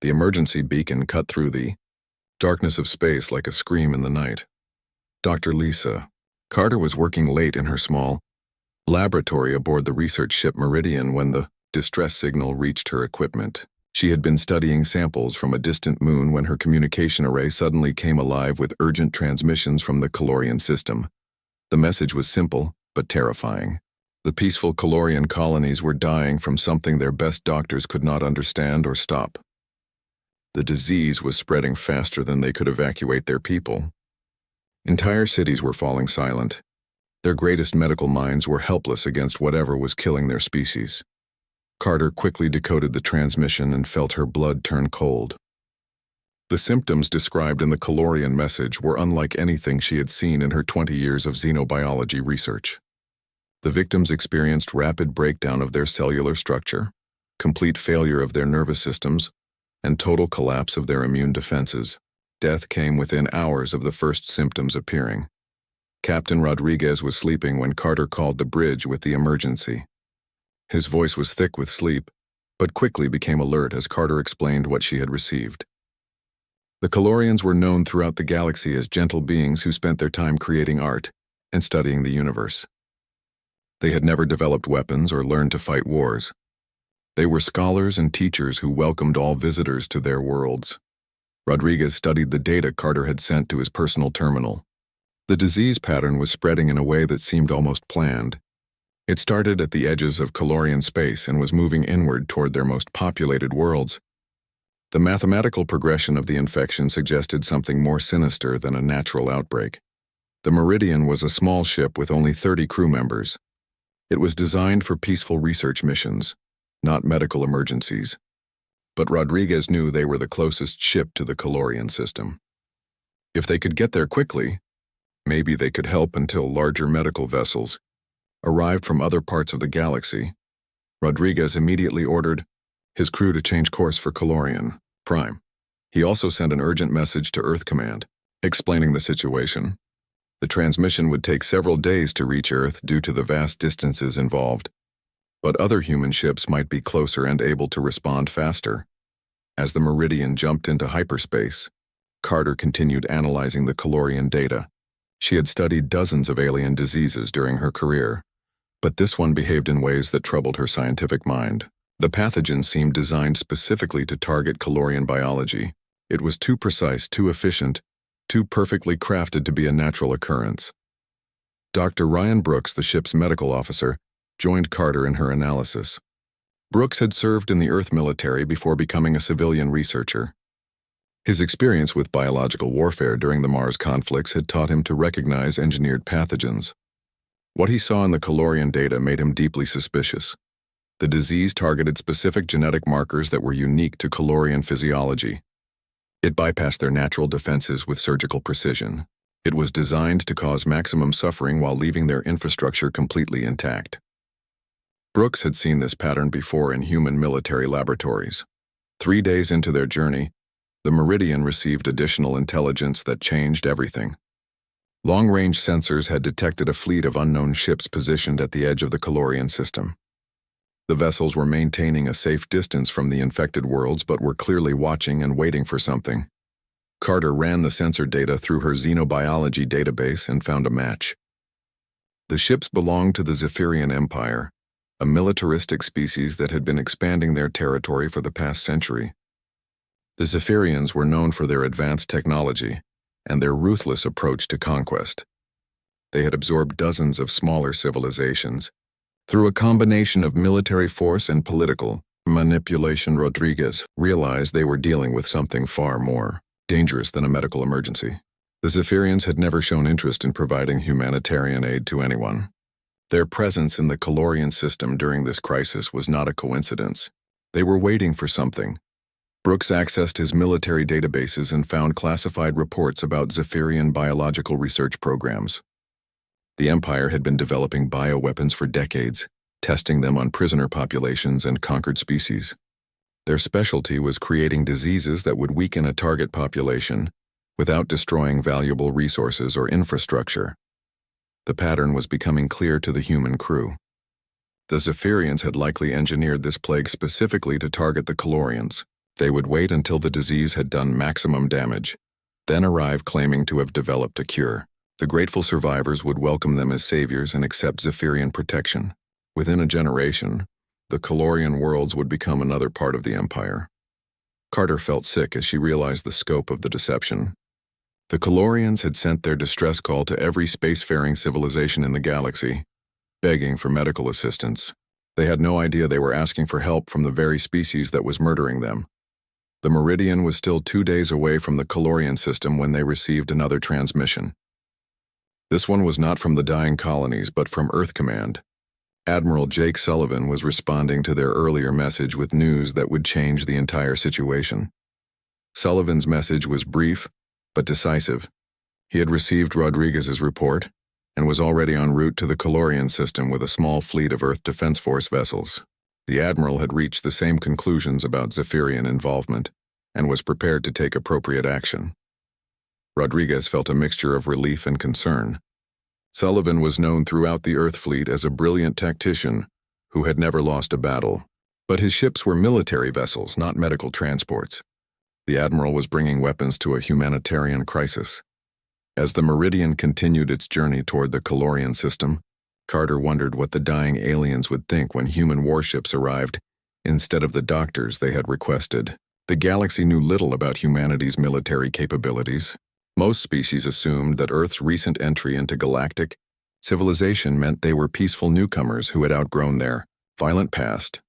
The emergency beacon cut through the darkness of space like a scream in the night. Dr. Lisa. Carter was working late in her small laboratory aboard the research ship Meridian when the distress signal reached her equipment. She had been studying samples from a distant moon when her communication array suddenly came alive with urgent transmissions from the Calorian system. The message was simple, but terrifying. The peaceful Calorian colonies were dying from something their best doctors could not understand or stop. The disease was spreading faster than they could evacuate their people. Entire cities were falling silent. Their greatest medical minds were helpless against whatever was killing their species. Carter quickly decoded the transmission and felt her blood turn cold. The symptoms described in the Calorian message were unlike anything she had seen in her 20 years of xenobiology research. The victims experienced rapid breakdown of their cellular structure, complete failure of their nervous systems, and total collapse of their immune defenses. Death came within hours of the first symptoms appearing. Captain Rodriguez was sleeping when Carter called the bridge with the emergency. His voice was thick with sleep, but quickly became alert as Carter explained what she had received. The Calorians were known throughout the galaxy as gentle beings who spent their time creating art and studying the universe. They had never developed weapons or learned to fight wars. They were scholars and teachers who welcomed all visitors to their worlds. Rodriguez studied the data Carter had sent to his personal terminal. The disease pattern was spreading in a way that seemed almost planned. It started at the edges of Calorian space and was moving inward toward their most populated worlds. The mathematical progression of the infection suggested something more sinister than a natural outbreak. The Meridian was a small ship with only 30 crew members. It was designed for peaceful research missions, not medical emergencies. But Rodriguez knew they were the closest ship to the Calorian system. If they could get there quickly, maybe they could help until larger medical vessels arrived from other parts of the galaxy. Rodriguez immediately ordered his crew to change course for Calorian Prime. He also sent an urgent message to Earth Command, explaining the situation. The transmission would take several days to reach Earth due to the vast distances involved, but other human ships might be closer and able to respond faster. As the Meridian jumped into hyperspace, Carter continued analyzing the Calorian data. She had studied dozens of alien diseases during her career, but this one behaved in ways that troubled her scientific mind. The pathogen seemed designed specifically to target Calorian biology. It was too precise, too efficient, too perfectly crafted to be a natural occurrence. Dr. Ryan Brooks, the ship's medical officer, joined Carter in her analysis. Brooks had served in the Earth military before becoming a civilian researcher. His experience with biological warfare during the Mars conflicts had taught him to recognize engineered pathogens. What he saw in the Calorian data made him deeply suspicious. The disease targeted specific genetic markers that were unique to Calorian physiology. It bypassed their natural defenses with surgical precision. It was designed to cause maximum suffering while leaving their infrastructure completely intact. Brooks had seen this pattern before in human military laboratories. 3 days into their journey, the Meridian received additional intelligence that changed everything. Long-range sensors had detected a fleet of unknown ships positioned at the edge of the Calorian system. The vessels were maintaining a safe distance from the infected worlds but were clearly watching and waiting for something. Carter ran the sensor data through her xenobiology database and found a match. The ships belonged to the Zephyrian Empire, a militaristic species that had been expanding their territory for the past century. The Zephyrians were known for their advanced technology and their ruthless approach to conquest. They had absorbed dozens of smaller civilizations. Through a combination of military force and political manipulation, Rodriguez realized they were dealing with something far more dangerous than a medical emergency. The Zephyrians had never shown interest in providing humanitarian aid to anyone. Their presence in the Calorian system during this crisis was not a coincidence. They were waiting for something. Brooks accessed his military databases and found classified reports about Zephyrian biological research programs. The Empire had been developing bioweapons for decades, testing them on prisoner populations and conquered species. Their specialty was creating diseases that would weaken a target population without destroying valuable resources or infrastructure. The pattern was becoming clear to the human crew. The Zephyrians had likely engineered this plague specifically to target the Calorians. They would wait until the disease had done maximum damage, then arrive claiming to have developed a cure. The grateful survivors would welcome them as saviors and accept Zephyrian protection. Within a generation, the Calorian worlds would become another part of the Empire. Carter felt sick as she realized the scope of the deception. The Calorians had sent their distress call to every spacefaring civilization in the galaxy, begging for medical assistance. They had no idea they were asking for help from the very species that was murdering them. The Meridian was still 2 days away from the Calorian system when they received another transmission. This one was not from the dying colonies, but from Earth Command. Admiral Jake Sullivan was responding to their earlier message with news that would change the entire situation. Sullivan's message was brief, but decisive. He had received Rodriguez's report and was already en route to the Calorian system with a small fleet of Earth Defense Force vessels. The Admiral had reached the same conclusions about Zephyrian involvement and was prepared to take appropriate action. Rodriguez felt a mixture of relief and concern. Sullivan was known throughout the Earth fleet as a brilliant tactician who had never lost a battle, but his ships were military vessels, not medical transports. The Admiral was bringing weapons to a humanitarian crisis. As the Meridian continued its journey toward the Calorian system, Carter wondered what the dying aliens would think when human warships arrived instead of the doctors they had requested. The galaxy knew little about humanity's military capabilities. Most species assumed that Earth's recent entry into galactic civilization meant they were peaceful newcomers who had outgrown their violent past.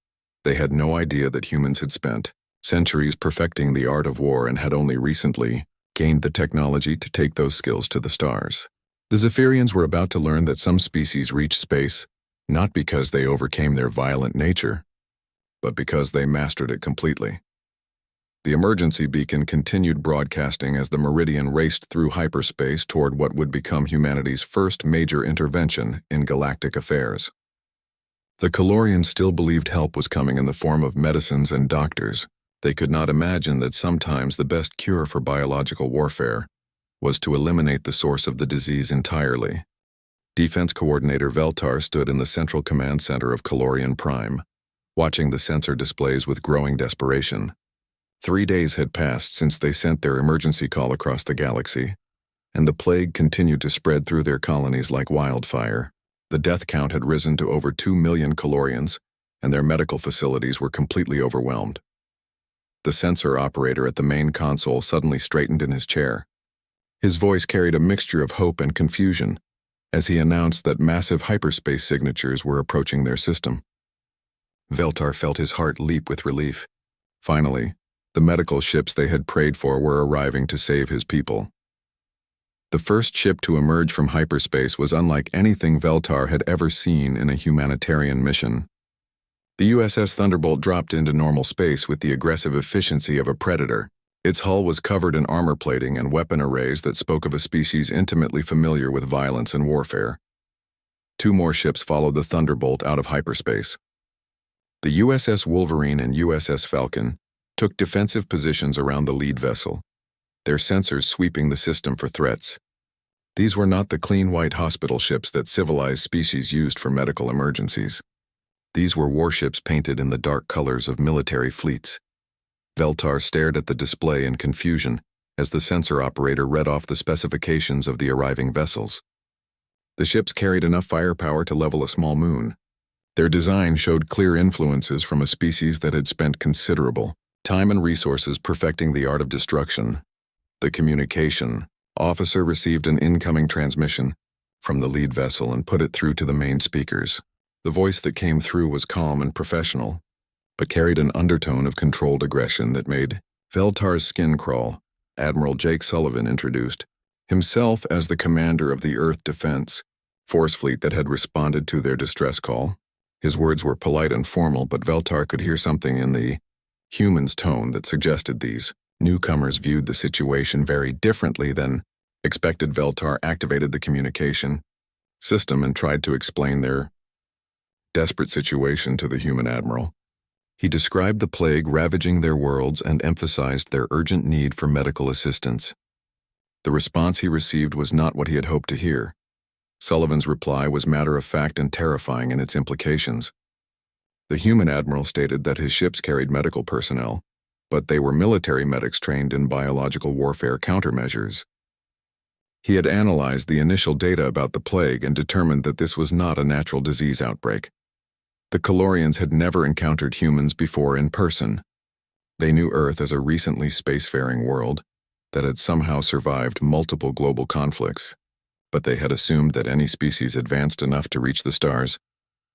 They had no idea that humans had spent centuries perfecting the art of war and had only recently gained the technology to take those skills to the stars. The Zephyrians were about to learn that some species reached space not because they overcame their violent nature, but because they mastered it completely. The emergency beacon continued broadcasting as the Meridian raced through hyperspace toward what would become humanity's first major intervention in galactic affairs. The Calorians still believed help was coming in the form of medicines and doctors. They could not imagine that sometimes the best cure for biological warfare was to eliminate the source of the disease entirely. Defense Coordinator Veltar stood in the central command center of Calorian Prime, watching the sensor displays with growing desperation. 3 days had passed since they sent their emergency call across the galaxy, and the plague continued to spread through their colonies like wildfire. The death count had risen to over 2 million Calorians, and their medical facilities were completely overwhelmed. The sensor operator at the main console suddenly straightened in his chair. His voice carried a mixture of hope and confusion as he announced that massive hyperspace signatures were approaching their system. Veltar felt his heart leap with relief. Finally, the medical ships they had prayed for were arriving to save his people. The first ship to emerge from hyperspace was unlike anything Veltar had ever seen in a humanitarian mission. The USS Thunderbolt dropped into normal space with the aggressive efficiency of a predator. Its hull was covered in armor plating and weapon arrays that spoke of a species intimately familiar with violence and warfare. 2 more ships followed the Thunderbolt out of hyperspace. The USS Wolverine and USS Falcon took defensive positions around the lead vessel, their sensors sweeping the system for threats. These were not the clean white hospital ships that civilized species used for medical emergencies. These were warships painted in the dark colors of military fleets. Veltar stared at the display in confusion as the sensor operator read off the specifications of the arriving vessels. The ships carried enough firepower to level a small moon. Their design showed clear influences from a species that had spent considerable time and resources perfecting the art of destruction. The communication officer received an incoming transmission from the lead vessel and put it through to the main speakers. The voice that came through was calm and professional, but carried an undertone of controlled aggression that made Veltar's skin crawl. Admiral Jake Sullivan introduced himself as the commander of the Earth Defense Force fleet that had responded to their distress call. His words were polite and formal, but Veltar could hear something in the human's tone that suggested these newcomers viewed the situation very differently than expected. Veltar activated the communication system and tried to explain their desperate situation to the human admiral. He described the plague ravaging their worlds and emphasized their urgent need for medical assistance. The response he received was not what he had hoped to hear. Sullivan's reply was matter-of-fact and terrifying in its implications. The human admiral stated that his ships carried medical personnel, but they were military medics trained in biological warfare countermeasures. He had analyzed the initial data about the plague and determined that this was not a natural disease outbreak. The Calorians had never encountered humans before in person. They knew Earth as a recently spacefaring world that had somehow survived multiple global conflicts, but they had assumed that any species advanced enough to reach the stars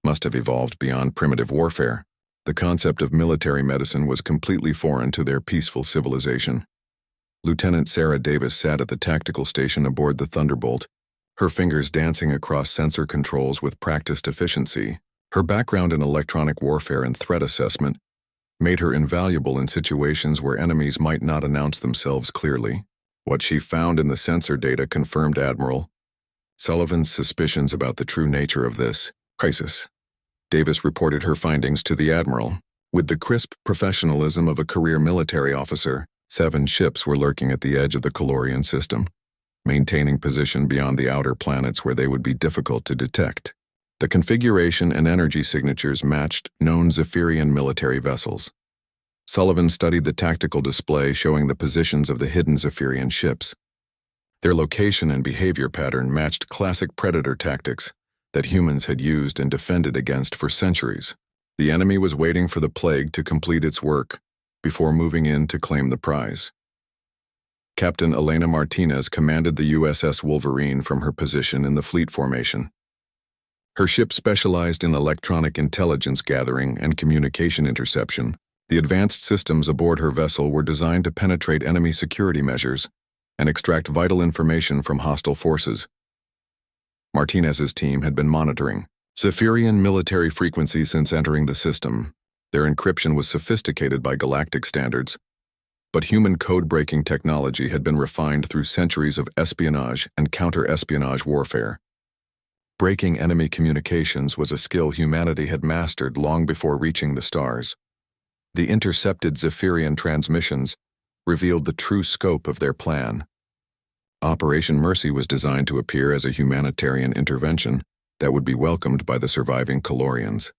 must have evolved beyond primitive warfare. The concept of military medicine was completely foreign to their peaceful civilization. Lieutenant Sarah Davis sat at the tactical station aboard the Thunderbolt, her fingers dancing across sensor controls with practiced efficiency. Her background in electronic warfare and threat assessment made her invaluable in situations where enemies might not announce themselves clearly. What she found in the sensor data confirmed Admiral Sullivan's suspicions about the true nature of this crisis. Davis reported her findings to the Admiral. With the crisp professionalism of a career military officer, 7 ships were lurking at the edge of the Calorian system, maintaining position beyond the outer planets where they would be difficult to detect. The configuration and energy signatures matched known Zephyrian military vessels. Sullivan studied the tactical display showing the positions of the hidden Zephyrian ships. Their location and behavior pattern matched classic predator tactics that humans had used and defended against for centuries. The enemy was waiting for the plague to complete its work before moving in to claim the prize. Captain Elena Martinez commanded the USS Wolverine from her position in the fleet formation. Her ship specialized in electronic intelligence gathering and communication interception. The advanced systems aboard her vessel were designed to penetrate enemy security measures and extract vital information from hostile forces. Martinez's team had been monitoring Zephyrian military frequencies since entering the system. Their encryption was sophisticated by galactic standards, but human code-breaking technology had been refined through centuries of espionage and counter-espionage warfare. Breaking enemy communications was a skill humanity had mastered long before reaching the stars. The intercepted Zephyrian transmissions revealed the true scope of their plan. Operation Mercy was designed to appear as a humanitarian intervention that would be welcomed by the surviving Calorians.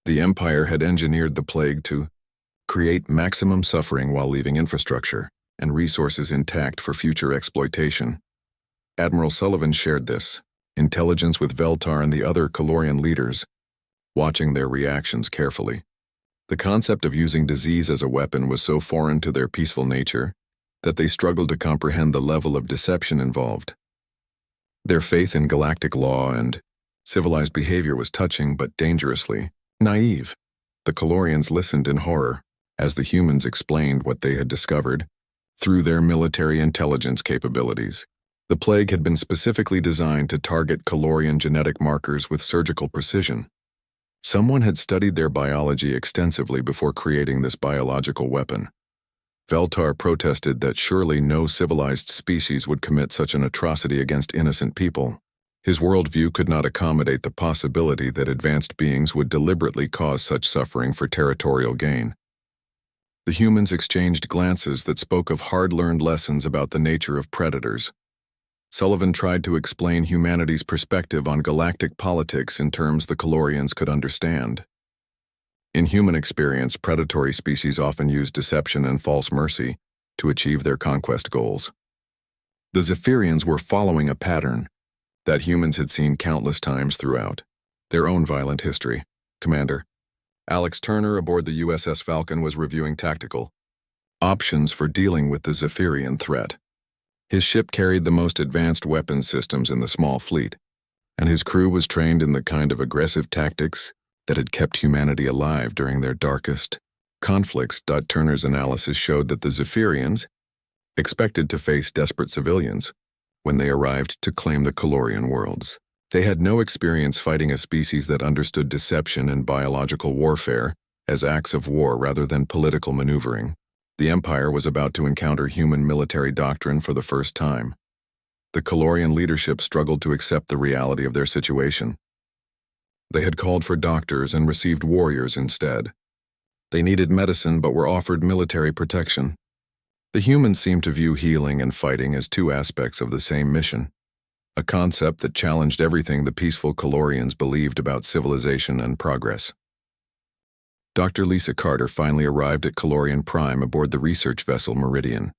The Empire had engineered the plague to create maximum suffering while leaving infrastructure and resources intact for future exploitation. Admiral Sullivan shared this intelligence with Veltar and the other Calorian leaders, watching their reactions carefully. The concept of using disease as a weapon was so foreign to their peaceful nature that they struggled to comprehend the level of deception involved. Their faith in galactic law and civilized behavior was touching but dangerously naive. The Calorians listened in horror as the humans explained what they had discovered through their military intelligence capabilities. The plague had been specifically designed to target Calorian genetic markers with surgical precision. Someone had studied their biology extensively before creating this biological weapon. Veltar protested that surely no civilized species would commit such an atrocity against innocent people. His worldview could not accommodate the possibility that advanced beings would deliberately cause such suffering for territorial gain. The humans exchanged glances that spoke of hard-learned lessons about the nature of predators. Sullivan tried to explain humanity's perspective on galactic politics in terms the Calorians could understand. In human experience, predatory species often use deception and false mercy to achieve their conquest goals. The Zephyrians were following a pattern that humans had seen countless times throughout their own violent history. Commander Alex Turner aboard the USS Falcon was reviewing tactical options for dealing with the Zephyrian threat. His ship carried the most advanced weapons systems in the small fleet, and his crew was trained in the kind of aggressive tactics that had kept humanity alive during their darkest conflicts. Turner's analysis showed that the Zephyrians expected to face desperate civilians when they arrived to claim the Calorian worlds. They had no experience fighting a species that understood deception and biological warfare as acts of war rather than political maneuvering. The Empire was about to encounter human military doctrine for the first time. The Calorian leadership struggled to accept the reality of their situation. They had called for doctors and received warriors instead. They needed medicine but were offered military protection. The humans seemed to view healing and fighting as two aspects of the same mission, a concept that challenged everything the peaceful Calorians believed about civilization and progress. Dr. Lisa Carter finally arrived at Calorian Prime aboard the research vessel Meridian,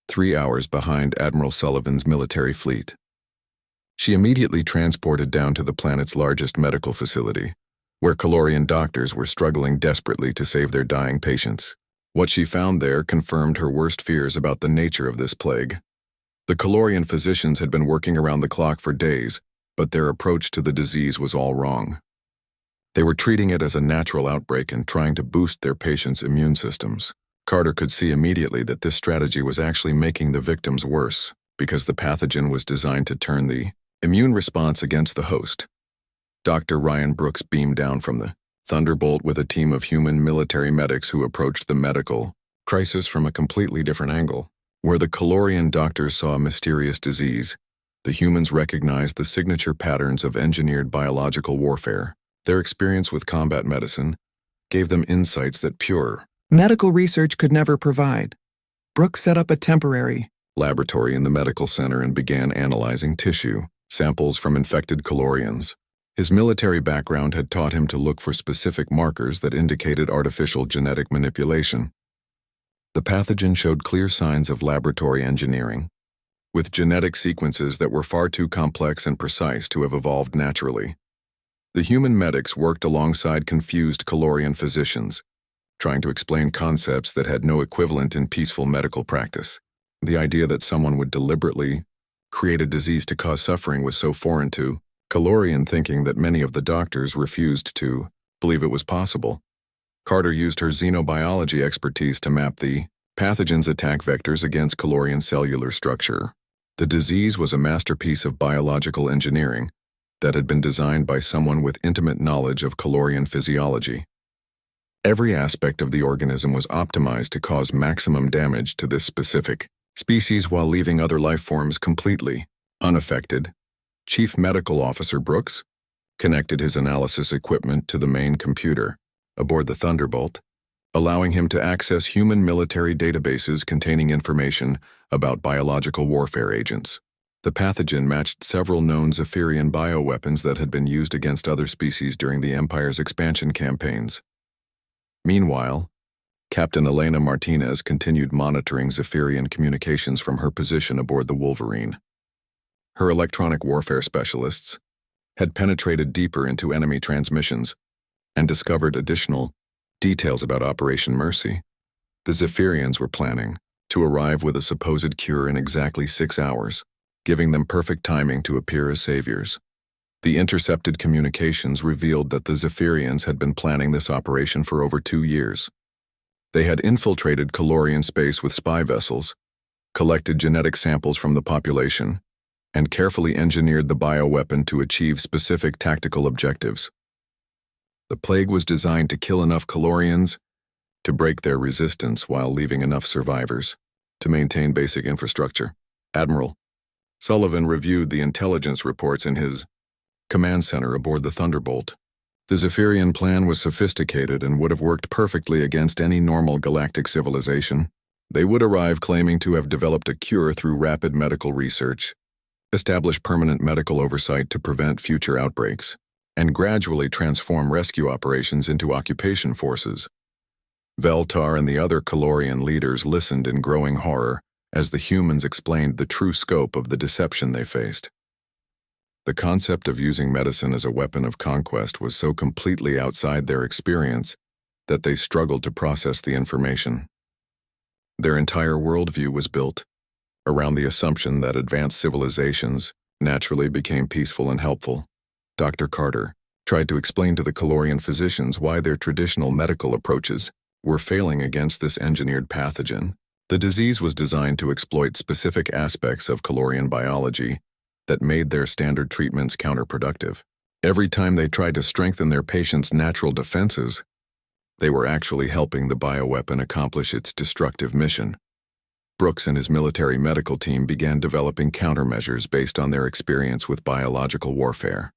3 hours behind Admiral Sullivan's military fleet. She immediately transported down to the planet's largest medical facility, where Calorian doctors were struggling desperately to save their dying patients. What she found there confirmed her worst fears about the nature of this plague. The Calorian physicians had been working around the clock for days, but their approach to the disease was all wrong. They were treating it as a natural outbreak and trying to boost their patients' immune systems. Carter could see immediately that this strategy was actually making the victims worse, because the pathogen was designed to turn the immune response against the host. Dr. Ryan Brooks beamed down from the Thunderbolt with a team of human military medics who approached the medical crisis from a completely different angle. Where the Calorian doctors saw a mysterious disease, the humans recognized the signature patterns of engineered biological warfare. Their experience with combat medicine gave them insights that pure medical research could never provide. Brooks set up a temporary laboratory in the medical center and began analyzing tissue samples from infected Calorians. His military background had taught him to look for specific markers that indicated artificial genetic manipulation. The pathogen showed clear signs of laboratory engineering, with genetic sequences that were far too complex and precise to have evolved naturally. The human medics worked alongside confused Calorian physicians, trying to explain concepts that had no equivalent in peaceful medical practice. The idea that someone would deliberately create a disease to cause suffering was so foreign to Calorian thinking that many of the doctors refused to believe it was possible. Carter used her xenobiology expertise to map the pathogen's attack vectors against Calorian cellular structure. The disease was a masterpiece of biological engineering that had been designed by someone with intimate knowledge of Calorian physiology. Every aspect of the organism was optimized to cause maximum damage to this specific species while leaving other life forms completely unaffected. Chief Medical Officer Brooks connected his analysis equipment to the main computer aboard the Thunderbolt, allowing him to access human military databases containing information about biological warfare agents. The pathogen matched several known Zephyrian bioweapons that had been used against other species during the Empire's expansion campaigns. Meanwhile, Captain Elena Martinez continued monitoring Zephyrian communications from her position aboard the Wolverine. Her electronic warfare specialists had penetrated deeper into enemy transmissions and discovered additional details about Operation Mercy. The Zephyrians were planning to arrive with a supposed cure in exactly 6 hours, giving them perfect timing to appear as saviors. The intercepted communications revealed that the Zephyrians had been planning this operation for over 2 years. They had infiltrated Calorian space with spy vessels, collected genetic samples from the population, and carefully engineered the bioweapon to achieve specific tactical objectives. The plague was designed to kill enough Calorians to break their resistance while leaving enough survivors to maintain basic infrastructure. Admiral Sullivan reviewed the intelligence reports in his command center aboard the Thunderbolt. The Zephyrian plan was sophisticated and would have worked perfectly against any normal galactic civilization. They would arrive claiming to have developed a cure through rapid medical research, establish permanent medical oversight to prevent future outbreaks, and gradually transform rescue operations into occupation forces. Veltar and the other Calorian leaders listened in growing horror as the humans explained the true scope of the deception they faced. The concept of using medicine as a weapon of conquest was so completely outside their experience that they struggled to process the information. Their entire worldview was built around the assumption that advanced civilizations naturally became peaceful and helpful. Dr. Carter tried to explain to the Calorian physicians why their traditional medical approaches were failing against this engineered pathogen. The disease was designed to exploit specific aspects of Calorian biology that made their standard treatments counterproductive. Every time they tried to strengthen their patients' natural defenses, they were actually helping the bioweapon accomplish its destructive mission. Brooks and his military medical team began developing countermeasures based on their experience with biological warfare.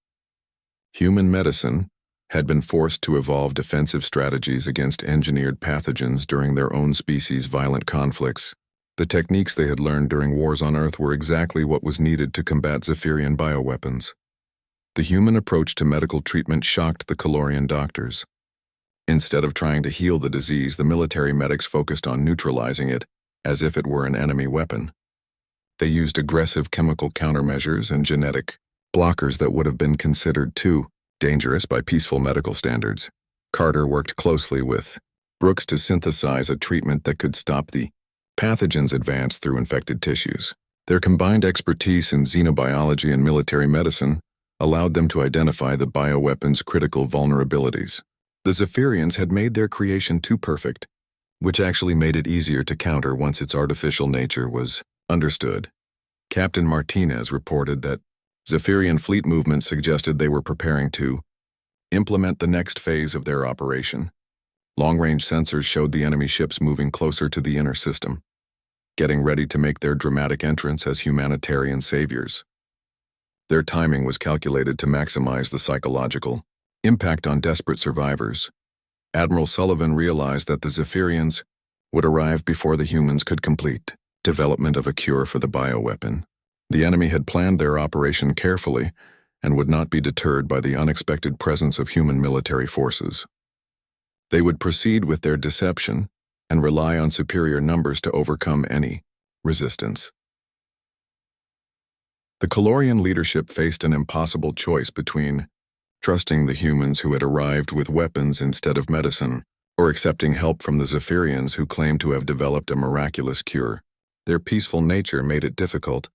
Human medicine had been forced to evolve defensive strategies against engineered pathogens during their own species' violent conflicts. The techniques they had learned during wars on Earth were exactly what was needed to combat Zephyrian bioweapons. The human approach to medical treatment shocked the Calorian doctors. Instead of trying to heal the disease, the military medics focused on neutralizing it as if it were an enemy weapon. They used aggressive chemical countermeasures and genetic blockers that would have been considered too dangerous by peaceful medical standards. Carter worked closely with Brooks to synthesize a treatment that could stop the pathogens advance through infected tissues. Their combined expertise in xenobiology and military medicine allowed them to identify the bioweapon's critical vulnerabilities. The Zephyrians had made their creation too perfect, which actually made it easier to counter once its artificial nature was understood. Captain Martinez reported that Zephyrian fleet movement suggested they were preparing to implement the next phase of their operation. Long-range sensors showed the enemy ships moving closer to the inner system, getting ready to make their dramatic entrance as humanitarian saviors. Their timing was calculated to maximize the psychological impact on desperate survivors. Admiral Sullivan realized that the Zephyrians would arrive before the humans could complete development of a cure for the bioweapon. The enemy had planned their operation carefully and would not be deterred by the unexpected presence of human military forces. They would proceed with their deception and rely on superior numbers to overcome any resistance. The Calorian leadership faced an impossible choice between trusting the humans who had arrived with weapons instead of medicine, or accepting help from the Zephyrians who claimed to have developed a miraculous cure. Their peaceful nature made it difficult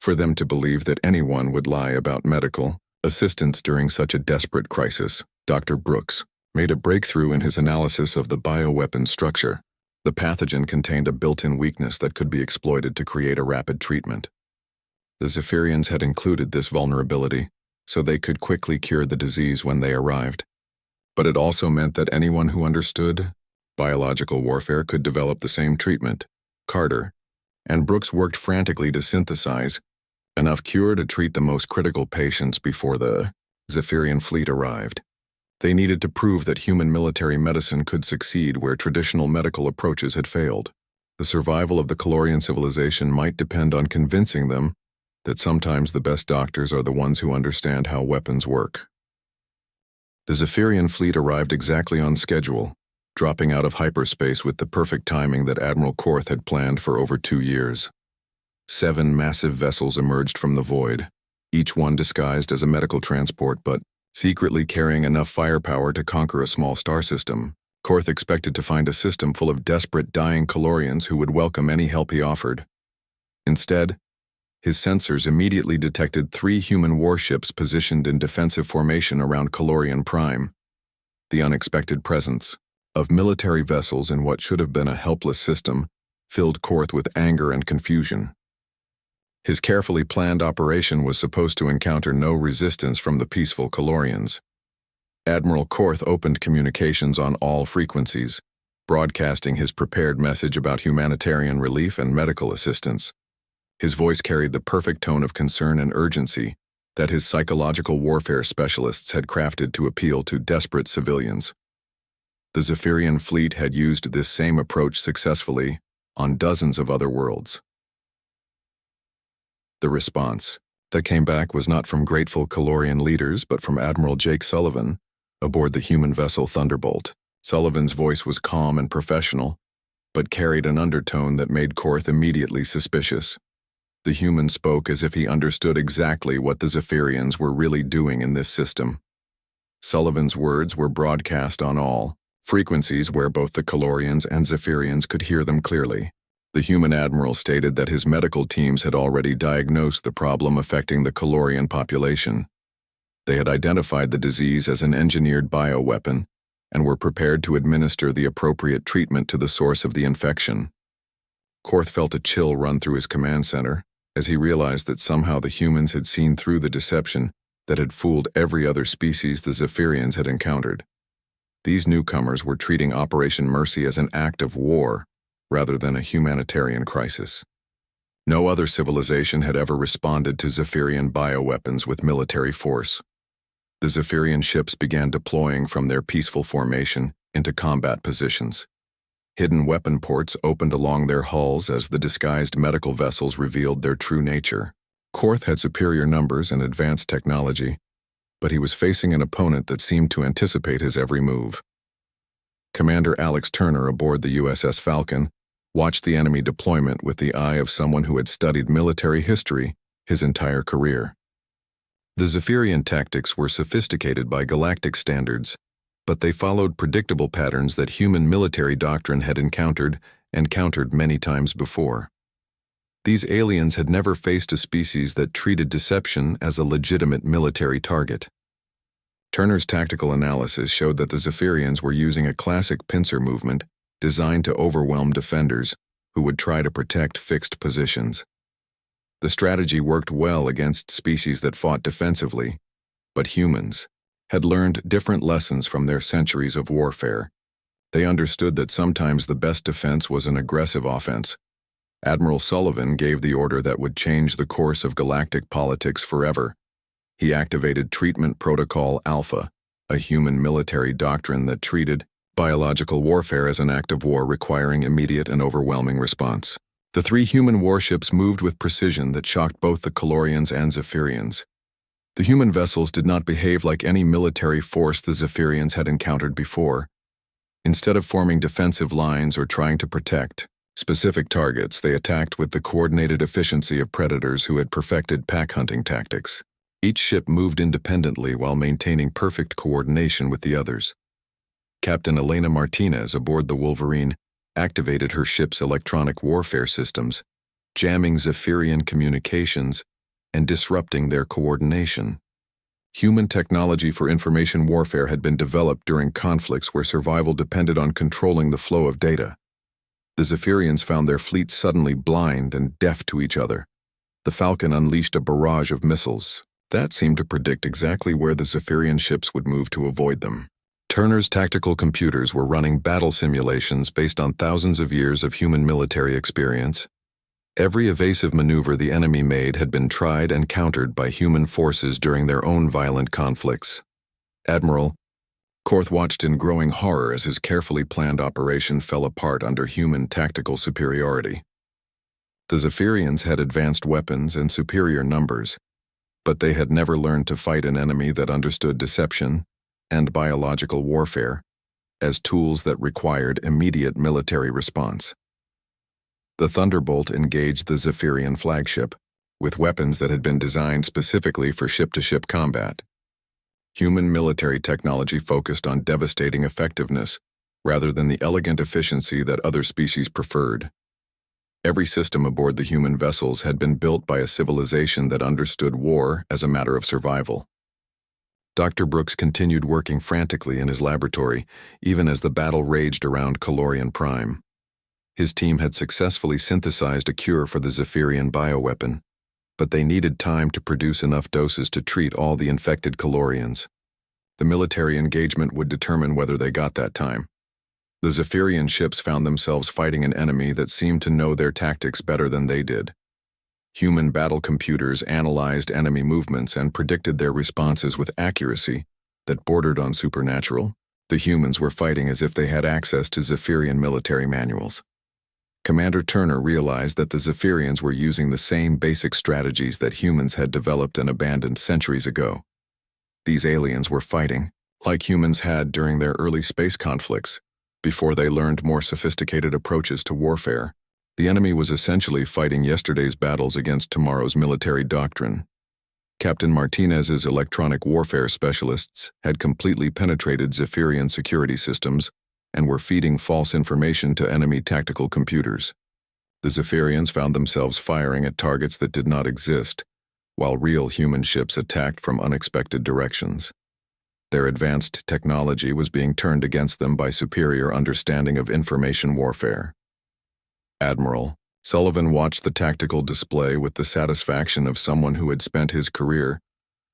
for them to believe that anyone would lie about medical assistance during such a desperate crisis. Dr. Brooks made a breakthrough in his analysis of the bioweapon structure. The pathogen contained a built-in weakness that could be exploited to create a rapid treatment. The Zephyrians had included this vulnerability so they could quickly cure the disease when they arrived. But it also meant that anyone who understood biological warfare could develop the same treatment. Carter and Brooks worked frantically to synthesize enough cure to treat the most critical patients before the Zephyrian fleet arrived. They needed to prove that human military medicine could succeed where traditional medical approaches had failed. The survival of the Calorian civilization might depend on convincing them that sometimes the best doctors are the ones who understand how weapons work. The Zephyrian fleet arrived exactly on schedule, dropping out of hyperspace with the perfect timing that Admiral Korth had planned for over 2 years. 7 massive vessels emerged from the void, each one disguised as a medical transport but secretly carrying enough firepower to conquer a small star system. Korth expected to find a system full of desperate, dying Calorians who would welcome any help he offered. Instead, his sensors immediately detected 3 human warships positioned in defensive formation around Calorian Prime. The unexpected presence of military vessels in what should have been a helpless system filled Korth with anger and confusion. His carefully planned operation was supposed to encounter no resistance from the peaceful Calorians. Admiral Korth opened communications on all frequencies, broadcasting his prepared message about humanitarian relief and medical assistance. His voice carried the perfect tone of concern and urgency that his psychological warfare specialists had crafted to appeal to desperate civilians. The Zephyrian fleet had used this same approach successfully on dozens of other worlds. The response that came back was not from grateful Calorian leaders but from Admiral Jake Sullivan aboard the human vessel Thunderbolt. Sullivan's voice was calm and professional, but carried an undertone that made Korth immediately suspicious. The human spoke as if he understood exactly what the Zephyrians were really doing in this system. Sullivan's words were broadcast on all frequencies where both the Calorians and Zephyrians could hear them clearly. The human admiral stated that his medical teams had already diagnosed the problem affecting the Calorian population. They had identified the disease as an engineered bioweapon and were prepared to administer the appropriate treatment to the source of the infection. Korth felt a chill run through his command center as he realized that somehow the humans had seen through the deception that had fooled every other species the Zephyrians had encountered. These newcomers were treating Operation Mercy as an act of war rather than a humanitarian crisis. No other civilization had ever responded to Zephyrian bioweapons with military force. The Zephyrian ships began deploying from their peaceful formation into combat positions. Hidden weapon ports opened along their hulls as the disguised medical vessels revealed their true nature. Korth had superior numbers and advanced technology, but he was facing an opponent that seemed to anticipate his every move. Commander Alex Turner aboard the USS Falcon watched the enemy deployment with the eye of someone who had studied military history his entire career. The Zephyrian tactics were sophisticated by galactic standards, but they followed predictable patterns that human military doctrine had encountered and countered many times before. These aliens had never faced a species that treated deception as a legitimate military target. Turner's tactical analysis showed that the Zephyrians were using a classic pincer movement designed to overwhelm defenders who would try to protect fixed positions. The strategy worked well against species that fought defensively, but humans had learned different lessons from their centuries of warfare. They understood that sometimes the best defense was an aggressive offense. Admiral Sullivan gave the order that would change the course of galactic politics forever. He activated Treatment Protocol Alpha, a human military doctrine that treated biological warfare as an act of war requiring immediate and overwhelming response. The 3 human warships moved with precision that shocked both the Calorians and Zephyrians. The human vessels did not behave like any military force the Zephyrians had encountered before. Instead of forming defensive lines or trying to protect specific targets, they attacked with the coordinated efficiency of predators who had perfected pack hunting tactics. Each ship moved independently while maintaining perfect coordination with the others. Captain Elena Martinez aboard the Wolverine activated her ship's electronic warfare systems, jamming Zephyrian communications and disrupting their coordination. Human technology for information warfare had been developed during conflicts where survival depended on controlling the flow of data. The Zephyrians found their fleet suddenly blind and deaf to each other. The Falcon unleashed a barrage of missiles. That seemed to predict exactly where the Zephyrian ships would move to avoid them. Turner's tactical computers were running battle simulations based on thousands of years of human military experience. Every evasive maneuver the enemy made had been tried and countered by human forces during their own violent conflicts. Admiral Korth watched in growing horror as his carefully planned operation fell apart under human tactical superiority. The Zephyrians had advanced weapons and superior numbers, but they had never learned to fight an enemy that understood deception and biological warfare as tools that required immediate military response. The Thunderbolt engaged the Zephyrian flagship with weapons that had been designed specifically for ship-to-ship combat. Human military technology focused on devastating effectiveness rather than the elegant efficiency that other species preferred. Every system aboard the human vessels had been built by a civilization that understood war as a matter of survival. Dr. Brooks continued working frantically in his laboratory, even as the battle raged around Calorian Prime. His team had successfully synthesized a cure for the Zephyrian bioweapon, but they needed time to produce enough doses to treat all the infected Calorians. The military engagement would determine whether they got that time. The Zephyrian ships found themselves fighting an enemy that seemed to know their tactics better than they did. Human battle computers analyzed enemy movements and predicted their responses with accuracy that bordered on supernatural. The humans were fighting as if they had access to Zephyrian military manuals. Commander Turner realized that the Zephyrians were using the same basic strategies that humans had developed and abandoned centuries ago. These aliens were fighting, like humans had during their early space conflicts, before they learned more sophisticated approaches to warfare. The enemy was essentially fighting yesterday's battles against tomorrow's military doctrine. Captain Martinez's electronic warfare specialists had completely penetrated Zephyrian security systems and were feeding false information to enemy tactical computers. The Zephyrians found themselves firing at targets that did not exist, while real human ships attacked from unexpected directions. Their advanced technology was being turned against them by superior understanding of information warfare. Admiral Sullivan watched the tactical display with the satisfaction of someone who had spent his career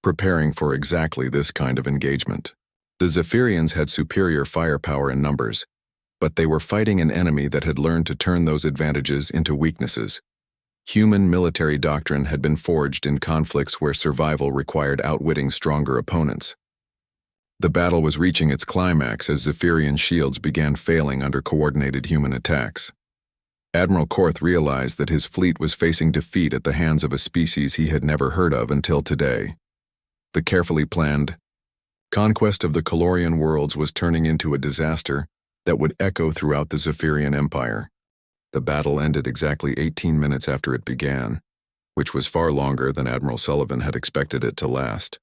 preparing for exactly this kind of engagement. The Zephyrians had superior firepower in numbers, but they were fighting an enemy that had learned to turn those advantages into weaknesses. Human military doctrine had been forged in conflicts where survival required outwitting stronger opponents. The battle was reaching its climax as Zephyrian shields began failing under coordinated human attacks. Admiral Korth realized that his fleet was facing defeat at the hands of a species he had never heard of until today. The carefully planned conquest of the Calorian worlds was turning into a disaster that would echo throughout the Zephyrian Empire. The battle ended exactly 18 minutes after it began, which was far longer than Admiral Sullivan had expected it to last.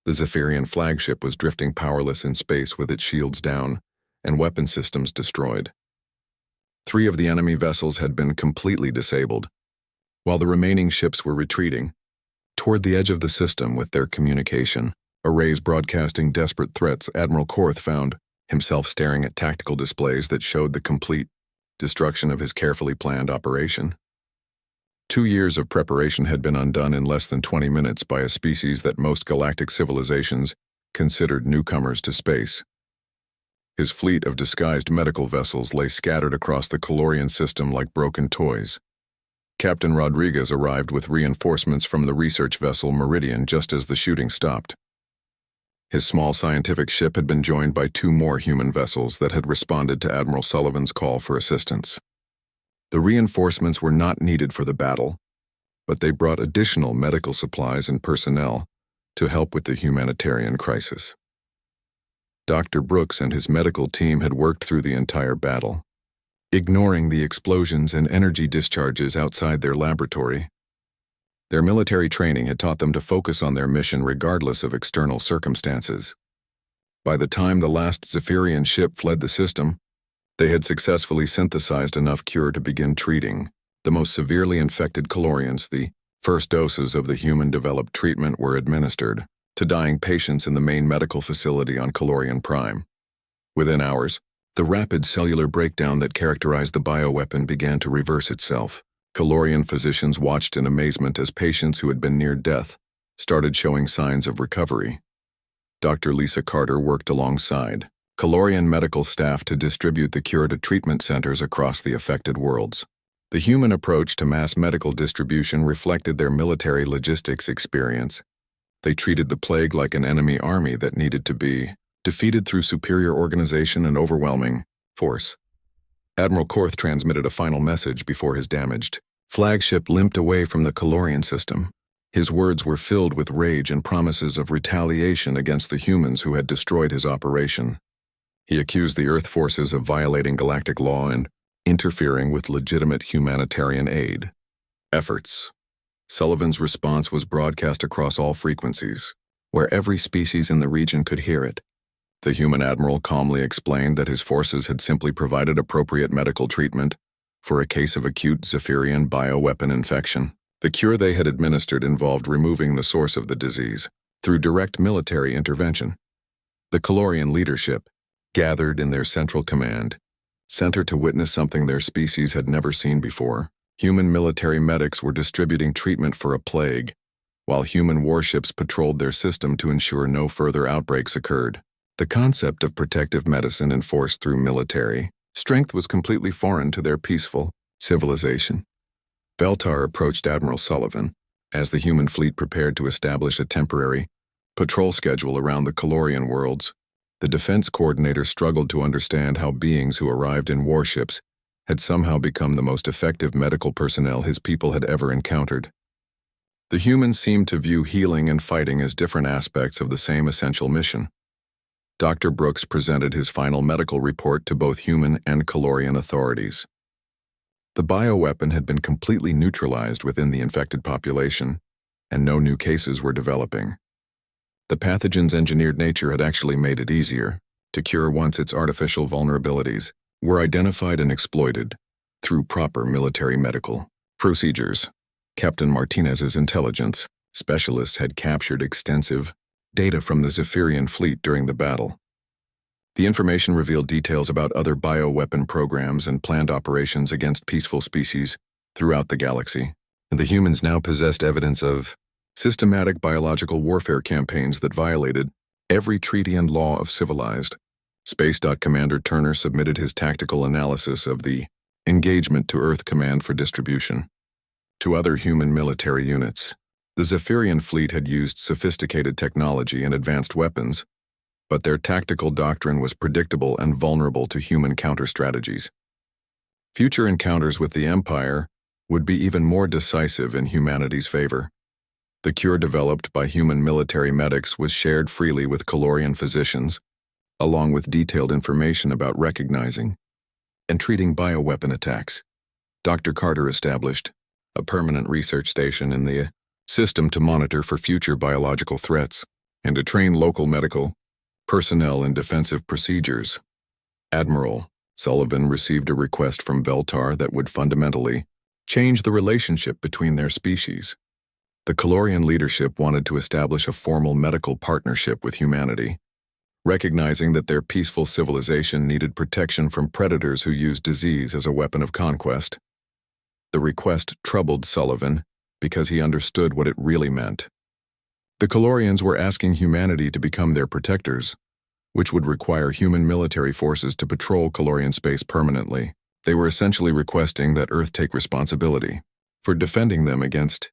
The Zephyrian flagship was drifting powerless in space with its shields down and weapon systems destroyed. 3 of the enemy vessels had been completely disabled, while the remaining ships were retreating toward the edge of the system with their communication arrays broadcasting desperate threats. Admiral Korth found himself staring at tactical displays that showed the complete destruction of his carefully planned operation. 2 years of preparation had been undone in less than 20 minutes by a species that most galactic civilizations considered newcomers to space. His fleet of disguised medical vessels lay scattered across the Calorian system like broken toys. Captain Rodriguez arrived with reinforcements from the research vessel Meridian just as the shooting stopped. His small scientific ship had been joined by 2 more human vessels that had responded to Admiral Sullivan's call for assistance. The reinforcements were not needed for the battle, but they brought additional medical supplies and personnel to help with the humanitarian crisis. Dr. Brooks and his medical team had worked through the entire battle, ignoring the explosions and energy discharges outside their laboratory. Their military training had taught them to focus on their mission regardless of external circumstances. By the time the last Zephyrian ship fled the system, they had successfully synthesized enough cure to begin treating the most severely infected Calorians. The first doses of the human-developed treatment were administered to dying patients in the main medical facility on Calorian Prime. Within hours, the rapid cellular breakdown that characterized the bioweapon began to reverse itself. Calorian physicians watched in amazement as patients who had been near death started showing signs of recovery. Dr. Lisa Carter worked alongside Calorian medical staff to distribute the cure to treatment centers across the affected worlds. The human approach to mass medical distribution reflected their military logistics experience. They treated the plague like an enemy army that needed to be defeated through superior organization and overwhelming force. Admiral Korth transmitted a final message before his damaged flagship limped away from the Calorian system. His words were filled with rage and promises of retaliation against the humans who had destroyed his operation. He accused the Earth forces of violating galactic law and interfering with legitimate humanitarian aid efforts. Sullivan's response was broadcast across all frequencies, where every species in the region could hear it. The human admiral calmly explained that his forces had simply provided appropriate medical treatment for a case of acute Zephyrian bioweapon infection. The cure they had administered involved removing the source of the disease through direct military intervention. The Calorian leadership, gathered in their central command center to witness something their species had never seen before. Human military medics were distributing treatment for a plague, while human warships patrolled their system to ensure no further outbreaks occurred. The concept of protective medicine enforced through military strength was completely foreign to their peaceful civilization. Veltar approached Admiral Sullivan as the human fleet prepared to establish a temporary patrol schedule around the Calorian worlds. The defense coordinator struggled to understand how beings who arrived in warships had somehow become the most effective medical personnel his people had ever encountered. The humans seemed to view healing and fighting as different aspects of the same essential mission. Dr. Brooks presented his final medical report to both human and Calorian authorities. The bioweapon had been completely neutralized within the infected population, and no new cases were developing. The pathogen's engineered nature had actually made it easier to cure once its artificial vulnerabilities were identified and exploited through proper military medical procedures. Captain Martinez's intelligence specialists had captured extensive data from the Zephyrian fleet during the battle. The information revealed details about other bioweapon programs and planned operations against peaceful species throughout the galaxy. The humans now possessed evidence of systematic biological warfare campaigns that violated every treaty and law of civilized. Space. Commander Turner submitted his tactical analysis of the engagement to Earth Command for distribution to other human military units. The Zephyrian fleet had used sophisticated technology and advanced weapons, but their tactical doctrine was predictable and vulnerable to human counter-strategies. Future encounters with the Empire would be even more decisive in humanity's favor. The cure developed by human military medics was shared freely with Calorian physicians, along with detailed information about recognizing and treating bioweapon attacks. Dr. Carter established a permanent research station in the system to monitor for future biological threats and to train local medical personnel in defensive procedures. Admiral Sullivan received a request from Veltar that would fundamentally change the relationship between their species. The Calorian leadership wanted to establish a formal medical partnership with humanity, recognizing that their peaceful civilization needed protection from predators who used disease as a weapon of conquest. The request troubled Sullivan because he understood what it really meant. The Calorians were asking humanity to become their protectors, which would require human military forces to patrol Calorian space permanently. They were essentially requesting that Earth take responsibility for defending them against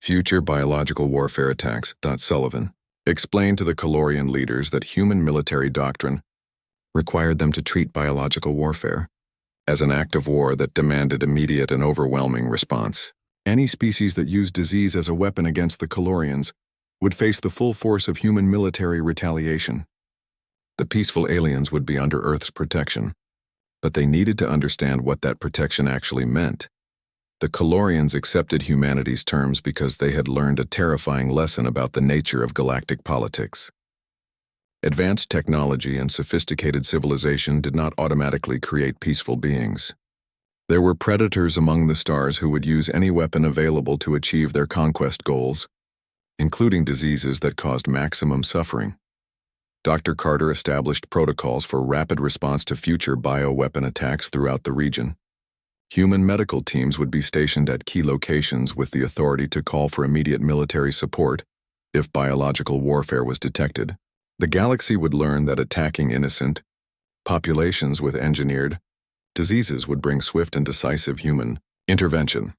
future biological warfare attacks. Sullivan explained to the Calorian leaders that human military doctrine required them to treat biological warfare as an act of war that demanded immediate and overwhelming response. Any species that used disease as a weapon against the Calorians would face the full force of human military retaliation. The peaceful aliens would be under Earth's protection, but they needed to understand what that protection actually meant. The Calorians accepted humanity's terms because they had learned a terrifying lesson about the nature of galactic politics. Advanced technology and sophisticated civilization did not automatically create peaceful beings. There were predators among the stars who would use any weapon available to achieve their conquest goals, including diseases that caused maximum suffering. Dr. Carter established protocols for rapid response to future bioweapon attacks throughout the region. Human medical teams would be stationed at key locations with the authority to call for immediate military support if biological warfare was detected. The galaxy would learn that attacking innocent populations with engineered diseases would bring swift and decisive human intervention.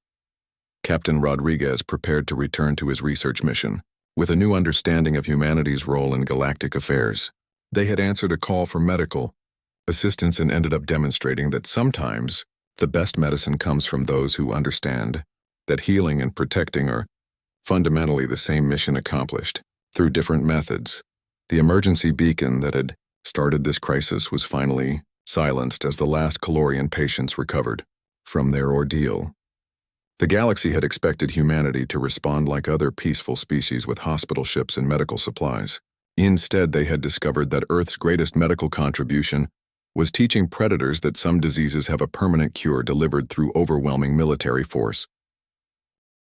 Captain Rodriguez prepared to return to his research mission with a new understanding of humanity's role in galactic affairs. They had answered a call for medical assistance and ended up demonstrating that sometimes the best medicine comes from those who understand that healing and protecting are fundamentally the same mission accomplished through different methods. The emergency beacon that had started this crisis was finally silenced as the last Calorian patients recovered from their ordeal. The galaxy had expected humanity to respond like other peaceful species with hospital ships and medical supplies. Instead, they had discovered that Earth's greatest medical contribution was teaching predators that some diseases have a permanent cure delivered through overwhelming military force.